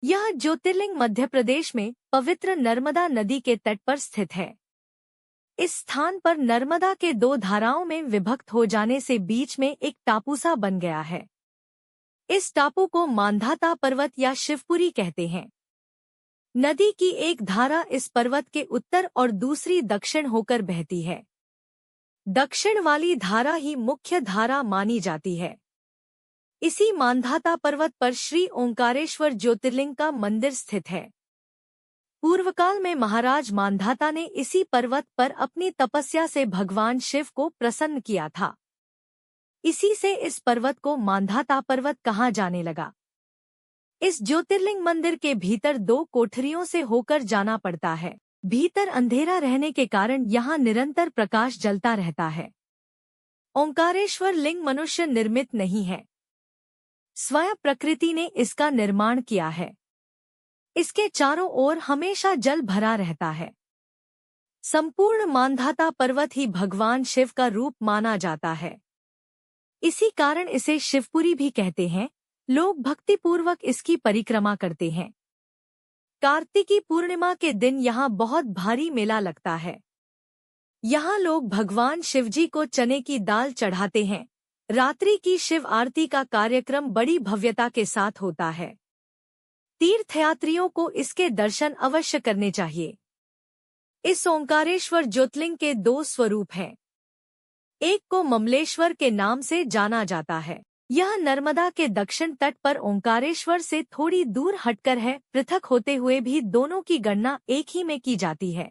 यह ज्योतिर्लिंग मध्य प्रदेश में पवित्र नर्मदा नदी के तट पर स्थित है। इस स्थान पर नर्मदा के दो धाराओं में विभक्त हो जाने से बीच में एक टापू सा बन गया है। इस टापू को मांधाता पर्वत या शिवपुरी कहते हैं। नदी की एक धारा इस पर्वत के उत्तर और दूसरी दक्षिण होकर बहती है। दक्षिण वाली धारा ही मुख्य धारा मानी जाती है। इसी मांधाता पर्वत पर श्री ओंकारेश्वर ज्योतिर्लिंग का मंदिर स्थित है। पूर्वकाल में महाराज मांधाता ने इसी पर्वत पर अपनी तपस्या से भगवान शिव को प्रसन्न किया था। इसी से इस पर्वत को मांधाता पर्वत कहा जाने लगा। इस ज्योतिर्लिंग मंदिर के भीतर दो कोठरियों से होकर जाना पड़ता है। भीतर अंधेरा रहने के कारण यहाँ निरंतर प्रकाश जलता रहता है। ओंकारेश्वर लिंग मनुष्य निर्मित नहीं है, स्वयं प्रकृति ने इसका निर्माण किया है। इसके चारों ओर हमेशा जल भरा रहता है। संपूर्ण मांधाता पर्वत ही भगवान शिव का रूप माना जाता है। इसी कारण इसे शिवपुरी भी कहते हैं। लोग भक्तिपूर्वक इसकी परिक्रमा करते हैं। कार्तिकी पूर्णिमा के दिन यहाँ बहुत भारी मेला लगता है। यहाँ लोग भगवान शिवजी को चने की दाल चढ़ाते हैं। रात्रि की शिव आरती का कार्यक्रम बड़ी भव्यता के साथ होता है। तीर्थयात्रियों को इसके दर्शन अवश्य करने चाहिए। इस ओंकारेश्वर ज्योतिर्लिंग के दो स्वरूप हैं। एक को ममलेश्वर के नाम से जाना जाता है। यह नर्मदा के दक्षिण तट पर ओंकारेश्वर से थोड़ी दूर हटकर है। पृथक होते हुए भी दोनों की गणना एक ही में की जाती है।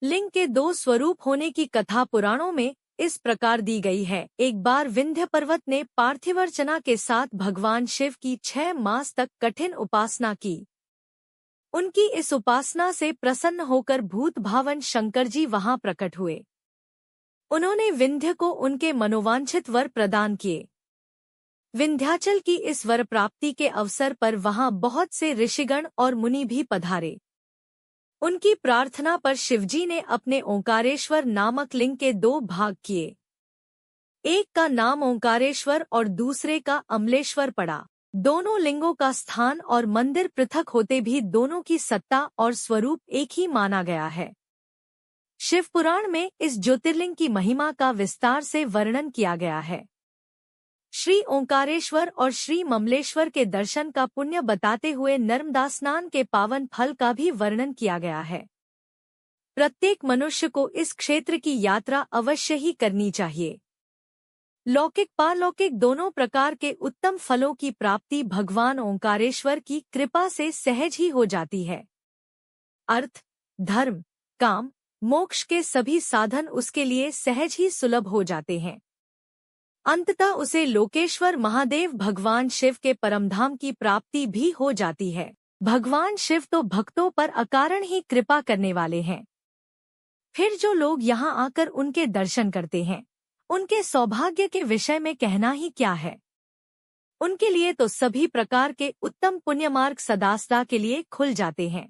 लिंग के दो स्वरूप होने की कथा पुराणों में इस प्रकार दी गई है। एक बार विंध्य पर्वत ने पार्थिवर्चना के साथ भगवान शिव की 6 मास तक कठिन उपासना की। उनकी इस उपासना से प्रसन्न होकर भूत भावन शंकर जी वहां प्रकट हुए। उन्होंने विंध्य को उनके मनोवांछित वर प्रदान किए। विंध्याचल की इस वर प्राप्ति के अवसर पर वहां बहुत से ऋषिगण और मुनि भी पधारे। उनकी प्रार्थना पर शिवजी ने अपने ओंकारेश्वर नामक लिंग के 2 भाग किए। एक का नाम ओंकारेश्वर और दूसरे का अमलेश्वर पड़ा। दोनों लिंगों का स्थान और मंदिर पृथक होते भी दोनों की सत्ता और स्वरूप एक ही माना गया है। शिवपुराण में इस ज्योतिर्लिंग की महिमा का विस्तार से वर्णन किया गया है। श्री ओंकारेश्वर और श्री ममलेश्वर के दर्शन का पुण्य बताते हुए नर्मदा स्नान के पावन फल का भी वर्णन किया गया है। प्रत्येक मनुष्य को इस क्षेत्र की यात्रा अवश्य ही करनी चाहिए। लौकिक पारलौकिक दोनों प्रकार के उत्तम फलों की प्राप्ति भगवान ओंकारेश्वर की कृपा से सहज ही हो जाती है। अर्थ, धर्म, काम, मोक्ष के सभी साधन उसके लिए सहज ही सुलभ हो जाते हैं। अंततः उसे लोकेश्वर महादेव भगवान शिव के परमधाम की प्राप्ति भी हो जाती है। भगवान शिव तो भक्तों पर अकारण ही कृपा करने वाले हैं। फिर जो लोग यहाँ आकर उनके दर्शन करते हैं, उनके सौभाग्य के विषय में कहना ही क्या है। उनके लिए तो सभी प्रकार के उत्तम पुण्यमार्ग सदा सदा के लिए खुल जाते हैं।